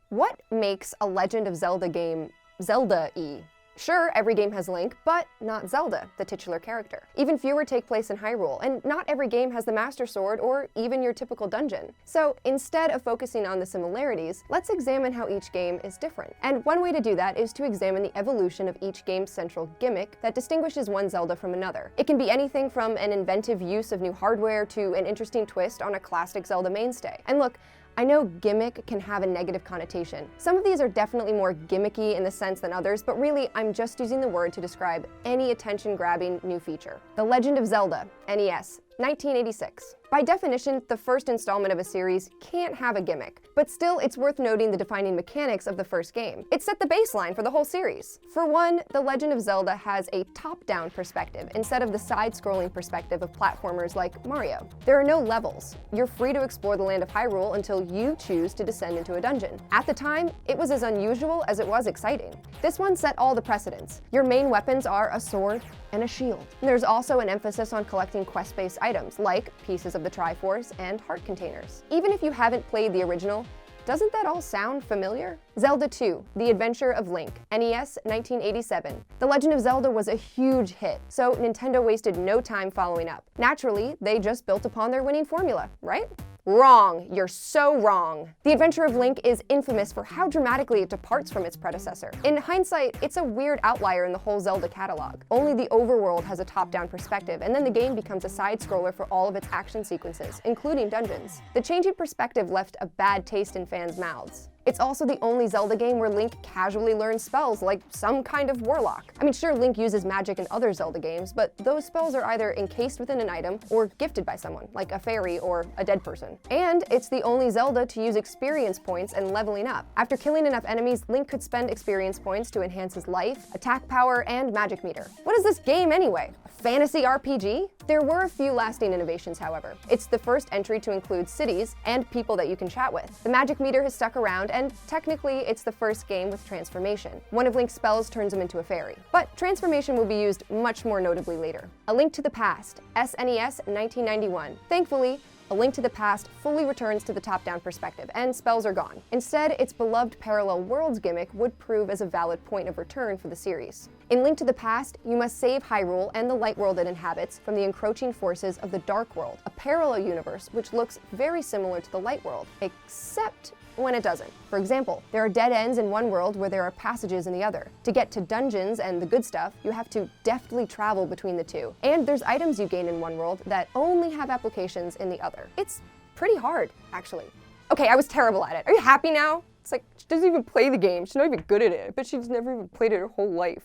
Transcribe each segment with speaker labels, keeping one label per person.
Speaker 1: What makes a Legend of Zelda game Zelda-y? Sure, every game has Link, but not Zelda, the titular character. Even fewer take place in Hyrule, and not every game has the Master Sword or even your typical dungeon. So instead of focusing on the similarities, let's examine how each game is different. And one way to do that is to examine the evolution of each game's central gimmick that distinguishes one Zelda from another. It can be anything from an inventive use of new hardware to an interesting twist on a classic Zelda mainstay. And look, I know gimmick can have a negative connotation. Some of these are definitely more gimmicky in the sense than others, but really I'm just using the word to describe any attention-grabbing new feature. The Legend of Zelda, NES, 1986. By definition, the first installment of a series can't have a gimmick, but still it's worth noting the defining mechanics of the first game. It set the baseline for the whole series. For one, The Legend of Zelda has a top-down perspective instead of the side-scrolling perspective of platformers like Mario. There are no levels. You're free to explore the land of Hyrule until you choose to descend into a dungeon. At the time, it was as unusual as it was exciting. This one set all the precedents. Your main weapons are a sword and a shield. There's also an emphasis on collecting quest-based items, like pieces of the Triforce and heart containers. Even if you haven't played the original, doesn't that all sound familiar? Zelda 2, The Adventure of Link, NES, 1987. The Legend of Zelda was a huge hit, so Nintendo wasted no time following up. Naturally, they just built upon their winning formula, right? Wrong. You're so wrong. The Adventure of Link is infamous for how dramatically it departs from its predecessor. In hindsight, it's a weird outlier in the whole Zelda catalog. Only the overworld has a top-down perspective, and then the game becomes a side-scroller for all of its action sequences, including dungeons. The change in perspective left a bad taste in fans' mouths. It's also the only Zelda game where Link casually learns spells like some kind of warlock. I mean, sure, Link uses magic in other Zelda games, but those spells are either encased within an item or gifted by someone, like a fairy or a dead person. And it's the only Zelda to use experience points and leveling up. After killing enough enemies, Link could spend experience points to enhance his life, attack power, and magic meter. What is this game anyway? A fantasy RPG? There were a few lasting innovations, however. It's the first entry to include cities and people that you can chat with. The magic meter has stuck around, and technically it's the first game with transformation. One of Link's spells turns him into a fairy. But transformation will be used much more notably later. A Link to the Past, SNES, 1991. Thankfully, A Link to the Past fully returns to the top-down perspective, and spells are gone. Instead, its beloved parallel worlds gimmick would prove as a valid point of return for the series. In Link to the Past, you must save Hyrule and the light world it inhabits from the encroaching forces of the Dark World, a parallel universe which looks very similar to the light world, except when it doesn't. For example, there are dead ends in one world where there are passages in the other. To get to dungeons and the good stuff, you have to deftly travel between the two. And there's items you gain in one world that only have applications in the other. It's pretty hard, actually. Okay, I was terrible at it. Are you happy now? It's like, she doesn't even play the game. She's not even good at it. I bet she's never even played it her whole life.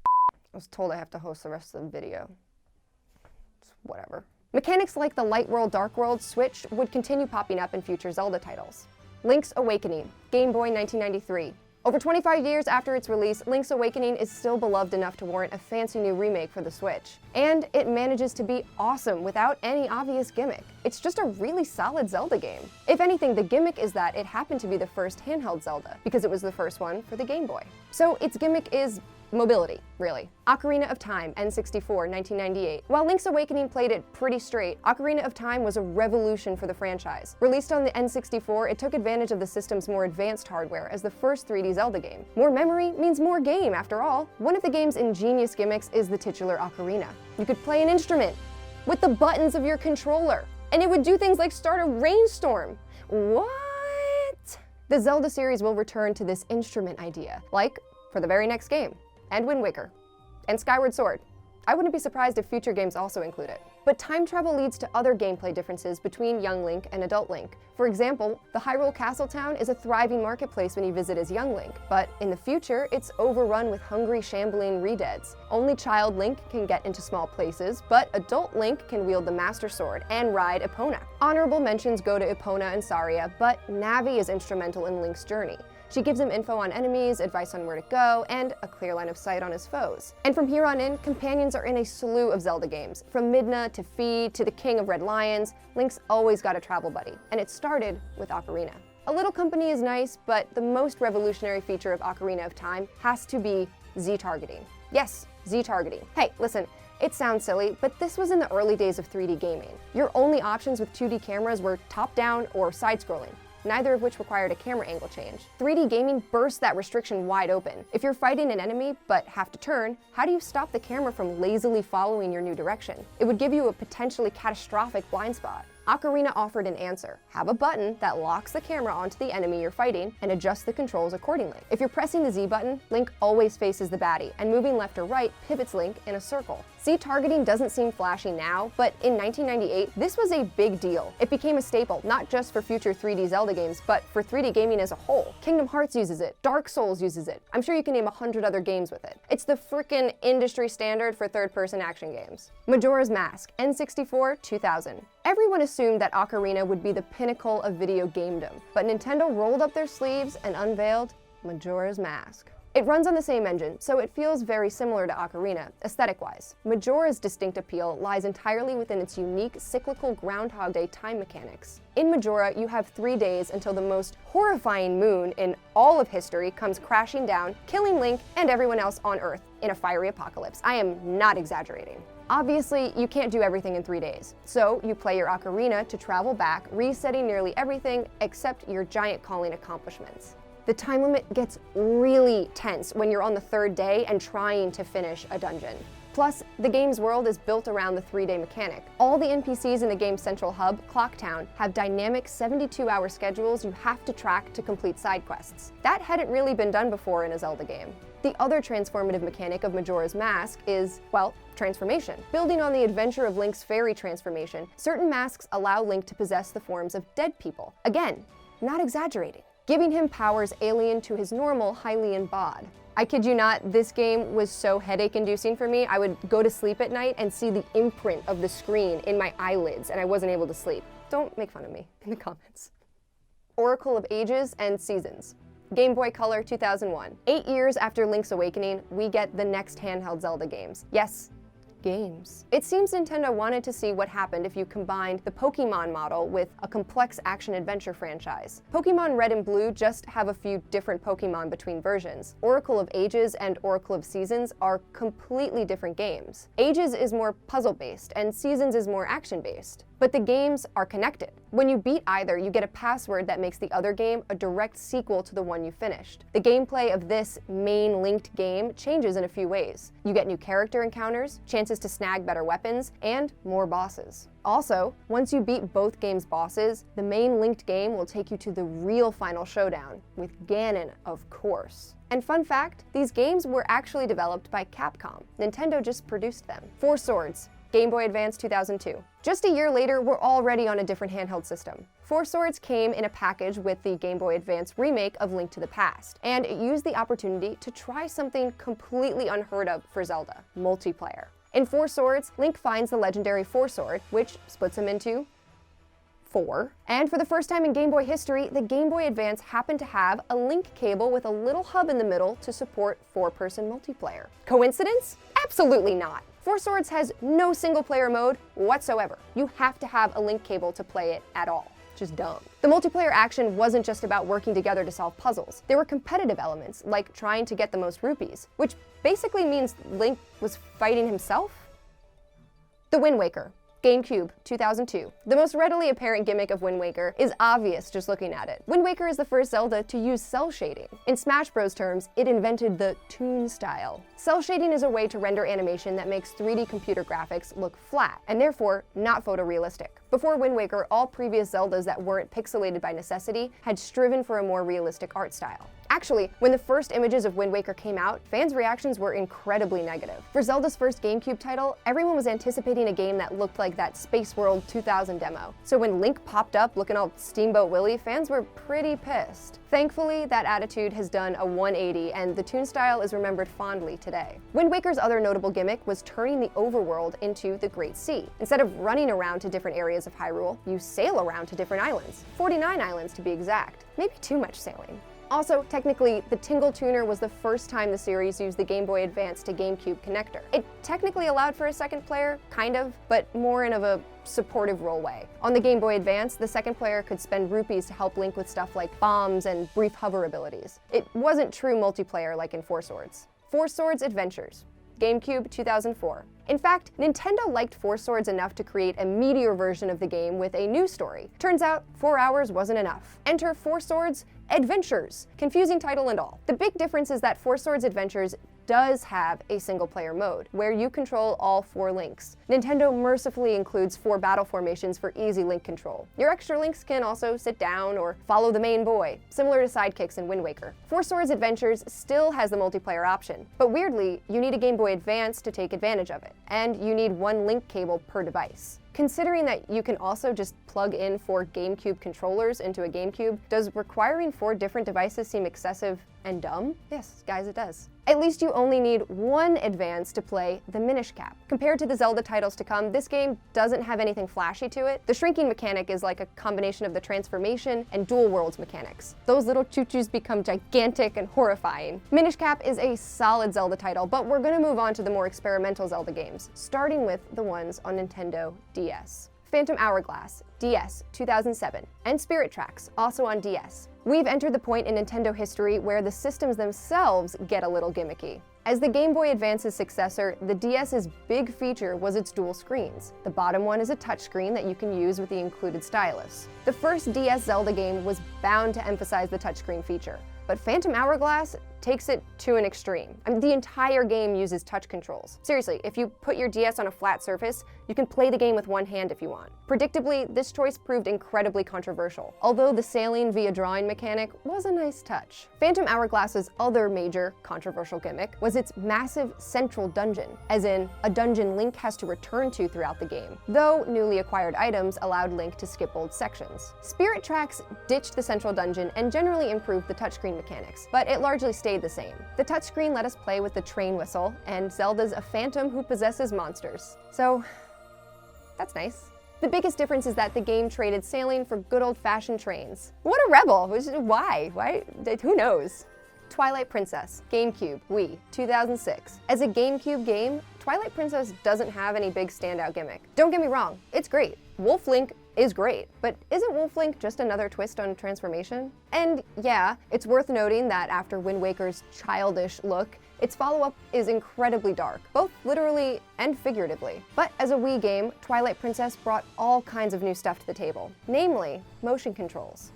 Speaker 1: I was told I have to host the rest of the video. It's whatever. Mechanics like the Light World, Dark World switch would continue popping up in future Zelda titles. Link's Awakening, Game Boy, 1993. Over 25 years after its release, Link's Awakening is still beloved enough to warrant a fancy new remake for the Switch. And it manages to be awesome without any obvious gimmick. It's just a really solid Zelda game. If anything, the gimmick is that it happened to be the first handheld Zelda, because it was the first one for the Game Boy. So its gimmick is mobility, really. Ocarina of Time, N64, 1998. While Link's Awakening played it pretty straight, Ocarina of Time was a revolution for the franchise. Released on the N64, it took advantage of the system's more advanced hardware as the first 3D Zelda game. More memory means more game, after all. One of the game's ingenious gimmicks is the titular ocarina. You could play an instrument with the buttons of your controller, and it would do things like start a rainstorm. What? The Zelda series will return to this instrument idea, like for the very next game. And Wind Waker, and Skyward Sword. I wouldn't be surprised if future games also include it. But time travel leads to other gameplay differences between young Link and adult Link. For example, the Hyrule Castle Town is a thriving marketplace when you visit as young Link, but in the future, it's overrun with hungry, shambling redeads. Only child Link can get into small places, but adult Link can wield the Master Sword and ride Epona. Honorable mentions go to Epona and Saria, but Navi is instrumental in Link's journey. She gives him info on enemies, advice on where to go, and a clear line of sight on his foes. And from here on in, companions are in a slew of Zelda games. From Midna to Fi to the King of Red Lions, Link's always got a travel buddy, and it started with Ocarina. A little company is nice, but the most revolutionary feature of Ocarina of Time has to be Z-targeting. Yes, Z-targeting. Hey, listen, it sounds silly, but this was in the early days of 3D gaming. Your only options with 2D cameras were top-down or side-scrolling. neither of which required a camera angle change. 3D gaming burst that restriction wide open. If you're fighting an enemy but have to turn, how do you stop the camera from lazily following your new direction? It would give you a potentially catastrophic blind spot. Ocarina offered an answer. Have a button that locks the camera onto the enemy you're fighting and adjust the controls accordingly. If you're pressing the Z button, Link always faces the baddie, and moving left or right pivots Link in a circle. Z-targeting doesn't seem flashy now, but in 1998, this was a big deal. It became a staple, not just for future 3D Zelda games, but for 3D gaming as a whole. Kingdom Hearts uses it, Dark Souls uses it. I'm sure you can name 100 other games with it. It's the frickin' industry standard for third-person action games. Majora's Mask, N64, 2000. Everyone assumed that Ocarina would be the pinnacle of video gamedom, but Nintendo rolled up their sleeves and unveiled Majora's Mask. It runs on the same engine, so it feels very similar to Ocarina, aesthetic-wise. Majora's distinct appeal lies entirely within its unique cyclical Groundhog Day time mechanics. In Majora, you have 3 days until the most horrifying moon in all of history comes crashing down, killing Link and everyone else on Earth in a fiery apocalypse. I am not exaggerating. Obviously, you can't do everything in 3 days, so you play your Ocarina to travel back, resetting nearly everything except your giant calling accomplishments. The time limit gets really tense when you're on the 3rd day and trying to finish a dungeon. Plus, the game's world is built around the 3-day mechanic. All the NPCs in the game's central hub, Clocktown, have dynamic 72-hour schedules you have to track to complete side quests. That hadn't really been done before in a Zelda game. The other transformative mechanic of Majora's Mask is, well, transformation. Building on the adventure of Link's fairy transformation, certain masks allow Link to possess the forms of dead people. Again, not exaggerating. Giving him powers alien to his normal Hylian bod. I kid you not, this game was so headache-inducing for me, I would go to sleep at night and see the imprint of the screen in my eyelids, and I wasn't able to sleep. Don't make fun of me in the comments. Oracle of Ages and Seasons. Game Boy Color 2001. 8 years after Link's Awakening, we get the next handheld Zelda games. Yes, games. It seems Nintendo wanted to see what happened if you combined the Pokemon model with a complex action-adventure franchise. Pokemon Red and Blue just have a few different Pokemon between versions. Oracle of Ages and Oracle of Seasons are completely different games. Ages is more puzzle-based, and Seasons is more action-based. But the games are connected. When you beat either, you get a password that makes the other game a direct sequel to the one you finished. The gameplay of this main linked game changes in a few ways. You get new character encounters, chances to snag better weapons, and more bosses. Also, once you beat both games' bosses, the main linked game will take you to the real final showdown, with Ganon, of course. And fun fact, these games were actually developed by Capcom. Nintendo just produced them. Four Swords, Game Boy Advance 2002. Just a year later, we're already on a different handheld system. Four Swords came in a package with the Game Boy Advance remake of Link to the Past, and it used the opportunity to try something completely unheard of for Zelda: multiplayer. In Four Swords, Link finds the legendary Four Sword, which splits him into 4. And for the first time in Game Boy history, the Game Boy Advance happened to have a link cable with a little hub in the middle to support 4-person multiplayer. Coincidence? Absolutely not. Four Swords has no single-player mode whatsoever. You have to have a link cable to play it at all. Just dumb. The multiplayer action wasn't just about working together to solve puzzles. There were competitive elements, like trying to get the most rupees, which basically means Link was fighting himself? The Wind Waker. GameCube, 2002. The most readily apparent gimmick of Wind Waker is obvious just looking at it. Wind Waker is the first Zelda to use cell shading. In Smash Bros. Terms, it invented the toon style. Cell shading is a way to render animation that makes 3D computer graphics look flat, and therefore not photorealistic. Before Wind Waker, all previous Zeldas that weren't pixelated by necessity had striven for a more realistic art style. Actually, when the first images of Wind Waker came out, fans' reactions were incredibly negative. For Zelda's first GameCube title, everyone was anticipating a game that looked like that Space World 2000 demo. So when Link popped up looking all Steamboat Willie, fans were pretty pissed. Thankfully, that attitude has done a 180, and the toon style is remembered fondly today. Wind Waker's other notable gimmick was turning the overworld into the Great Sea. Instead of running around to different areas of Hyrule, you sail around to different islands. 49 islands to be exact. Maybe too much sailing. Also, technically, the Tingle Tuner was the first time the series used the Game Boy Advance to GameCube connector. It technically allowed for a second player, kind of, but more in a supportive role way. On the Game Boy Advance, the second player could spend rupees to help Link with stuff like bombs and brief hover abilities. It wasn't true multiplayer like in Four Swords. Four Swords Adventures. GameCube 2004. In fact, Nintendo liked Four Swords enough to create a meatier version of the game with a new story. Turns out, 4 hours wasn't enough. Enter Four Swords Adventures. Confusing title and all. The big difference is that Four Swords Adventures does have a single-player mode, where you control all 4 links. Nintendo mercifully includes 4 battle formations for easy link control. Your extra links can also sit down or follow the main boy, similar to sidekicks in Wind Waker. Four Swords Adventures still has the multiplayer option, but weirdly, you need a Game Boy Advance to take advantage of it, and you need 1 link cable per device. Considering that you can also just plug in 4 GameCube controllers into a GameCube, does requiring 4 different devices seem excessive and dumb? Yes, guys, it does. At least you only need 1 advance to play the Minish Cap. Compared to the Zelda titles to come, this game doesn't have anything flashy to it. The shrinking mechanic is like a combination of the transformation and dual worlds mechanics. Those little choo-choos become gigantic and horrifying. Minish Cap is a solid Zelda title, but we're gonna move on to the more experimental Zelda games, starting with the ones on Nintendo DS. Phantom Hourglass, DS, 2007, and Spirit Tracks, also on DS. We've entered the point in Nintendo history where the systems themselves get a little gimmicky. As the Game Boy Advance's successor, the DS's big feature was its dual screens. The bottom one is a touchscreen that you can use with the included stylus. The first DS Zelda game was bound to emphasize the touchscreen feature, but Phantom Hourglass takes it to an extreme. I mean, the entire game uses touch controls. Seriously, if you put your DS on a flat surface, you can play the game with 1 hand if you want. Predictably, this choice proved incredibly controversial, although the sailing via drawing mechanic was a nice touch. Phantom Hourglass's other major controversial gimmick was its massive central dungeon, as in a dungeon Link has to return to throughout the game, though newly acquired items allowed Link to skip old sections. Spirit Tracks ditched the central dungeon and generally improved the touchscreen mechanics, but it largely stayed the same. The touchscreen let us play with the train whistle, and Zelda's a phantom who possesses monsters. So, that's nice. The biggest difference is that the game traded sailing for good old-fashioned trains. What a rebel! Why? Who knows? Twilight Princess, GameCube, Wii, 2006. As a GameCube game, Twilight Princess doesn't have any big standout gimmick. Don't get me wrong, it's great. Wolf Link is great, but isn't Wolf Link just another twist on transformation? And yeah, it's worth noting that after Wind Waker's childish look, its follow-up is incredibly dark, both literally and figuratively. But as a Wii game, Twilight Princess brought all kinds of new stuff to the table, namely motion controls.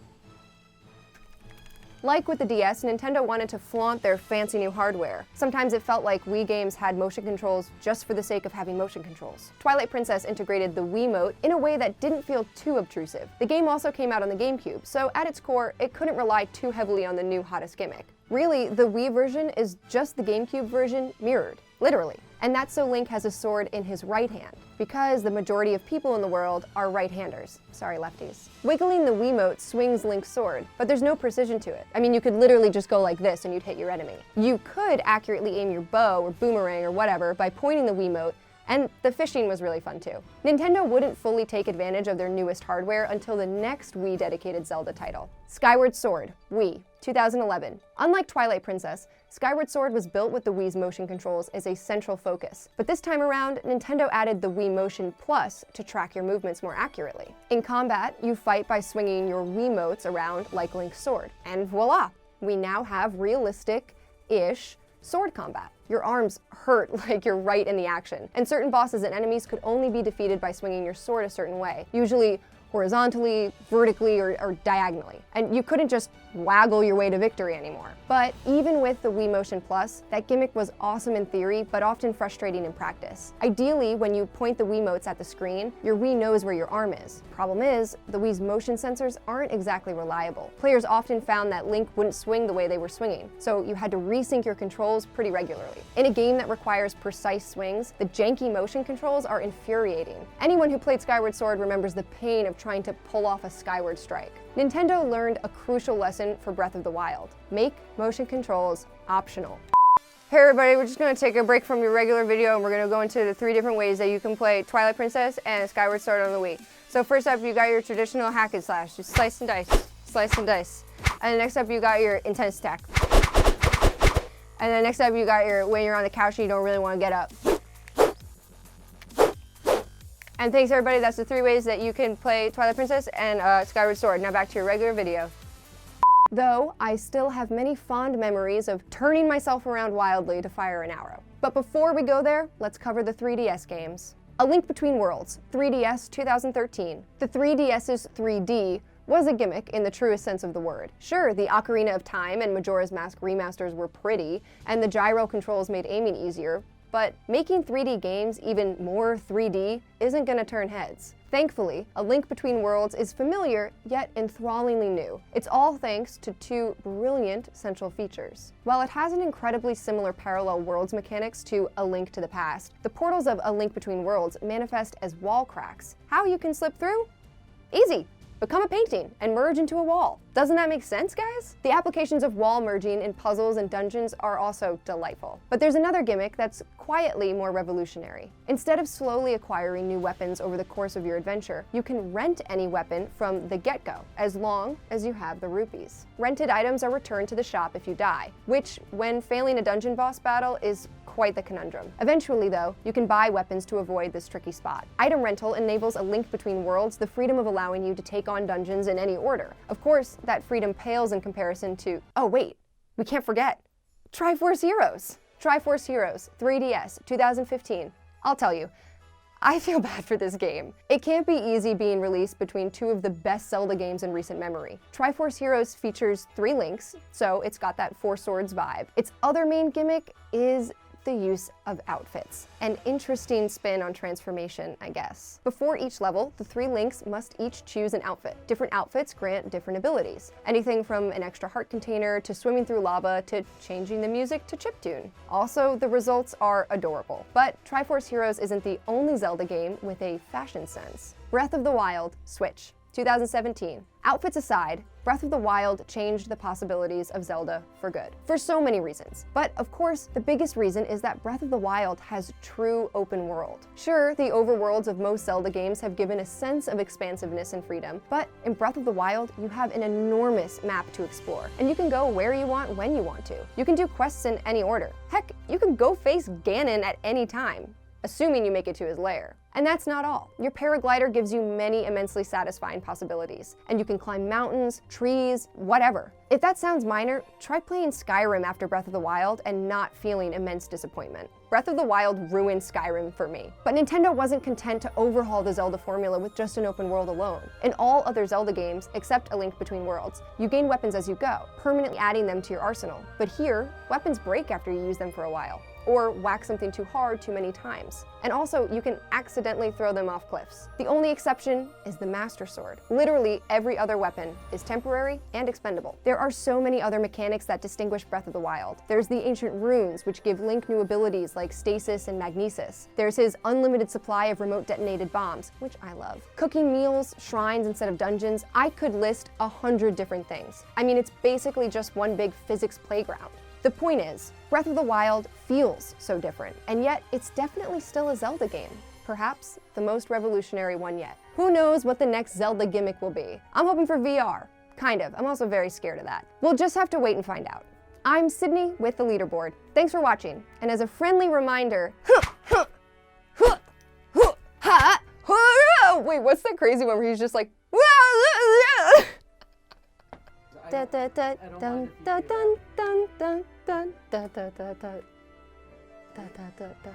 Speaker 1: Like with the DS, Nintendo wanted to flaunt their fancy new hardware. Sometimes it felt like Wii games had motion controls just for the sake of having motion controls. Twilight Princess integrated the Wiimote in a way that didn't feel too obtrusive. The game also came out on the GameCube, so at its core, it couldn't rely too heavily on the new hottest gimmick. Really, the Wii version is just the GameCube version mirrored, literally. And that's so Link has a sword in his right hand, because the majority of people in the world are right-handers. Sorry, lefties. Wiggling the Wiimote swings Link's sword, but there's no precision to it. I mean, you could literally just go like this and you'd hit your enemy. You could accurately aim your bow or boomerang or whatever by pointing the Wiimote, and the fishing was really fun too. Nintendo wouldn't fully take advantage of their newest hardware until the next Wii-dedicated Zelda title. Skyward Sword, Wii, 2011. Unlike Twilight Princess, Skyward Sword was built with the Wii's motion controls as a central focus, but this time around, Nintendo added the Wii Motion Plus to track your movements more accurately. In combat, you fight by swinging your Wiimotes around like Link's sword, and voila! We now have realistic-ish sword combat. Your arms hurt like you're right in the action, and certain bosses and enemies could only be defeated by swinging your sword a certain way, usually horizontally, vertically, or diagonally. And you couldn't just waggle your way to victory anymore. But even with the Wii Motion Plus, that gimmick was awesome in theory, but often frustrating in practice. Ideally, when you point the Wiimotes at the screen, your Wii knows where your arm is. Problem is, the Wii's motion sensors aren't exactly reliable. Players often found that Link wouldn't swing the way they were swinging, so you had to resync your controls pretty regularly. In a game that requires precise swings, the janky motion controls are infuriating. Anyone who played Skyward Sword remembers the pain of trying to pull off a skyward strike. Nintendo learned a crucial lesson for Breath of the Wild. Make motion controls optional. Hey everybody, we're just going to take a break from your regular video and we're going to go into the 3 different ways that you can play Twilight Princess and Skyward Sword on the Wii. So first up, you got your traditional hack and slash, just slice and dice, slice and dice. And then next up, you got your intense attack. And then next up, you got your when you're on the couch and you don't really want to get up. And thanks everybody, that's the 3 ways that you can play Twilight Princess and Skyward Sword. Now back to your regular video. though I still have many fond memories of turning myself around wildly to fire an arrow. But before we go there, let's cover the 3DS games. A Link Between Worlds, 3DS 2013. The 3DS's 3D was a gimmick in the truest sense of the word. Sure, the Ocarina of Time and Majora's Mask remasters were pretty, and the gyro controls made aiming easier, but making 3D games even more 3D isn't gonna turn heads. Thankfully, A Link Between Worlds is familiar, yet enthrallingly new. It's all thanks to two brilliant central features. While it has an incredibly similar parallel worlds mechanics to A Link to the Past, the portals of A Link Between Worlds manifest as wall cracks. How you can slip through? Easy! Become a painting and merge into a wall. Doesn't that make sense, guys? The applications of wall merging in puzzles and dungeons are also delightful. But there's another gimmick that's quietly more revolutionary. Instead of slowly acquiring new weapons over the course of your adventure, you can rent any weapon from the get-go, as long as you have the rupees. Rented items are returned to the shop if you die, which, when failing a dungeon boss battle, is quite the conundrum. Eventually, though, you can buy weapons to avoid this tricky spot. Item rental enables A Link Between Worlds the freedom of allowing you to take on dungeons in any order. Of course, that freedom pales in comparison to, oh wait, we can't forget, Triforce Heroes. Triforce Heroes, 3DS, 2015. I'll tell you, I feel bad for this game. It can't be easy being released between two of the best Zelda games in recent memory. Triforce Heroes features 3 links, so it's got that 4 swords vibe. Its other main gimmick is the use of outfits. An interesting spin on transformation, I guess. Before each level, the 3 links must each choose an outfit. Different outfits grant different abilities. Anything from an extra heart container to swimming through lava to changing the music to chiptune. Also, the results are adorable. But Triforce Heroes isn't the only Zelda game with a fashion sense. Breath of the Wild, Switch, 2017. Outfits aside, Breath of the Wild changed the possibilities of Zelda for good, for so many reasons. But of course, the biggest reason is that Breath of the Wild has true open world. Sure, the overworlds of most Zelda games have given a sense of expansiveness and freedom, but in Breath of the Wild, you have an enormous map to explore, and you can go where you want when you want to. You can do quests in any order. Heck, you can go face Ganon at any time, assuming you make it to his lair. And that's not all. Your paraglider gives you many immensely satisfying possibilities, and you can climb mountains, trees, whatever. If that sounds minor, try playing Skyrim after Breath of the Wild and not feeling immense disappointment. Breath of the Wild ruined Skyrim for me. But Nintendo wasn't content to overhaul the Zelda formula with just an open world alone. In all other Zelda games, except A Link Between Worlds, you gain weapons as you go, permanently adding them to your arsenal. But here, weapons break after you use them for a while, or whack something too hard too many times. And also, you can accidentally throw them off cliffs. The only exception is the Master Sword. Literally every other weapon is temporary and expendable. There are so many other mechanics that distinguish Breath of the Wild. There's the ancient runes, which give Link new abilities like stasis and magnesis. There's his unlimited supply of remote detonated bombs, which I love. Cooking meals, shrines instead of dungeons. I could list 100 different things. I mean, it's basically just one big physics playground. The point is, Breath of the Wild feels so different, and yet it's definitely still a Zelda game. Perhaps the most revolutionary one yet. Who knows what the next Zelda gimmick will be? I'm hoping for VR. Kind of. I'm also very scared of that. We'll just have to wait and find out. I'm Sydney with The Leaderboard. Thanks for watching, and as a friendly reminder, wait, what's that crazy one where he's just like, da da da dun dun dun dun dun dun da da da da da da da da.